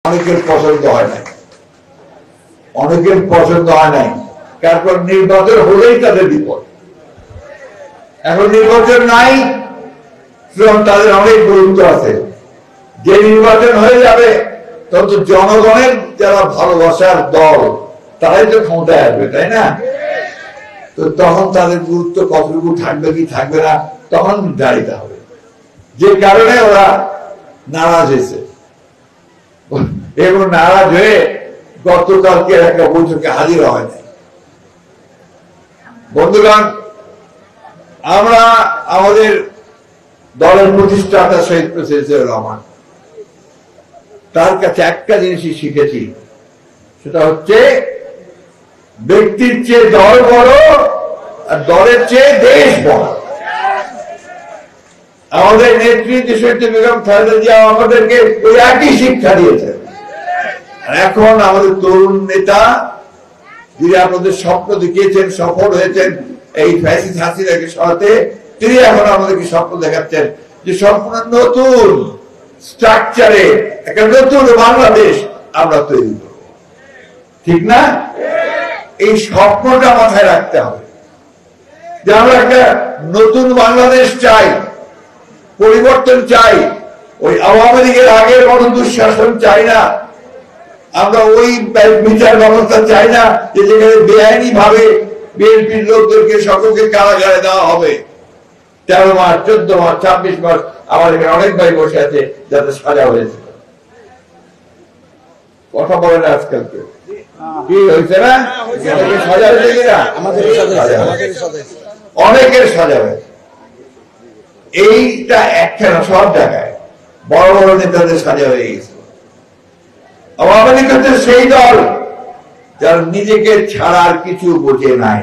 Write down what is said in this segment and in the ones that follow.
অনেকের পছন্দ হয় নাই, অনেকের পছন্দ হয় নাই। তারপর নির্বাচন হলেই তাদের বিপদ। এখন নির্বাচন নাই, তাদের অনেক গুরুত্ব আছে। যে নির্বাচন হয়ে যাবে তত জনগণের যারা ভালোবাসার দল তারাই তো ক্ষমতায় আসবে, তাই না? তো তখন তাদের গুরুত্ব কতটুকু থাকবে কি থাকবে না তখন নির্ধারিত হবে। যে কারণে ওরা নারাজ হয়েছে এবং নারাজ হয়ে গতকালকে একটা বৈঠকে হাজির হয় নাই। বন্ধুগণ, আমরা আমাদের দলের প্রতিষ্ঠাতা শহীদ প্রেসিডেন্ট রহমান, তার কাছে একটা জিনিসই শিখেছি, সেটা হচ্ছে ব্যক্তির চেয়ে দল বড় আর দলের চেয়ে দেশ বড়। আমাদের নেত্রী দেশনেত্রী বেগম খালেদা জিয়া আমাদেরকে ওই একই শিক্ষা দিয়েছেন। এখন আমাদের তরুণ নেতা, যিনি আপনাদের স্বপ্ন দেখিয়েছেন, সফল হয়েছেন এই ফ্যাসিস্ট হাসিনাকে সরাতে, তিনি এখন আমাদেরকে স্বপ্ন দেখাচ্ছেন যে সম্পূর্ণ নতুন স্ট্রাকচারে একটা নতুন বাংলাদেশ আমরা তৈরি করব। ঠিক না? এই স্বপ্নটা মাথায় রাখতে হবে যে আমরা একটা নতুন বাংলাদেশ চাই, পরিবর্তন চাই। ওই আওয়ামী লীগের আগের মতো দুঃশাসন চাই না। আমরা ওই বিচার ব্যবস্থা চাই না যে যেখানে বেআইনি ভাবে বিএনপির লোকদেরকে সকলকে কারাগারে দেওয়া হবে। 13 মাস, 14 মাস, 26 মাস আমার এখানে অনেক ভাই বসে আছে যাতে সাজা হয়েছে। কথা বলে না আজকাল কেউ, কি হয়েছে না? সাজা হয়েছে কিনা? অনেকের সাজা হয়েছে। এইটা একটা না, সব জায়গায় বড় বড় নেতাদের সাজা হয়ে গেছে। আওয়ামী লীগ হচ্ছে সেই দল যারা নিজেকে ছাড়ার কিছু বোঝে নাই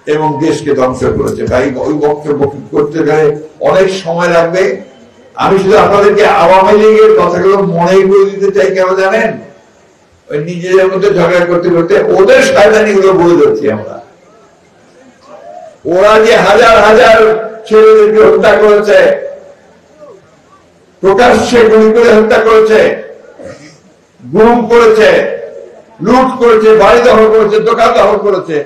এবং দেশকে ধ্বংস করেছে। তাই ওই বক্তব্য করতে গেলে অনেক সময় লাগবে। আমি শুধু আপনাদেরকে আওয়ামী লীগের কথাগুলো মনে করে দিতে চাই। কেন জানেন? ওই নিজেদের মধ্যে ঝগড়া করতে করতে ওদের শয়তানি গুলো বলে যাচ্ছি আমরা। ওরা যে হাজার হাজার ছেলেদেরকে হত্যা করেছে, প্রকাশ্যে গুলি করে হত্যা করেছে, গুম করেছে, লুট করেছে, বাড়ি দখল করেছে, দোকান দখল করেছে,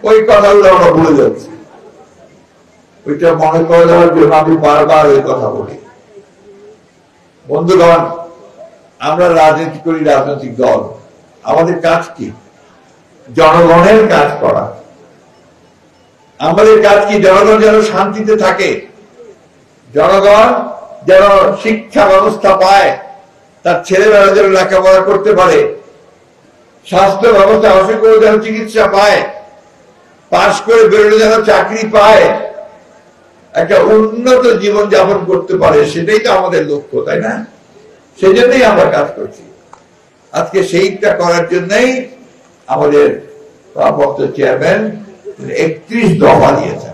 ওই কথাগুলো আমরা ভুলে যাচ্ছি। ওইটা মনে করে দেওয়ার জন্য আমি বারবার ওই কথা বলি। বন্ধুগণ, আমরা রাজনীতি করি, রাজনৈতিক দল। আমাদের কাজ কি? জনগণের কাজ করা। আমাদের কাজ কি? জনগণ যেন শান্তিতে থাকে, জনগণ যেন শিক্ষা ব্যবস্থা পায়, তার ছেলেমেয়েরা যেন লেখাপড়া করতে পারে, স্বাস্থ্য ব্যবস্থা অসুখ যেন চিকিৎসা পায়, পাশ করে বেরোলে যেন চাকরি পায়, একটা উন্নত জীবন যাপন করতে পারে। সেটাই তো আমাদের লক্ষ্য, তাই না? সেই জন্যই আমরা কাজ করছি। আজকে সেইটা করার জন্যই আমাদের ভারপ্রাপ্ত চেয়ারম্যান 31 দফা দিয়েছেন।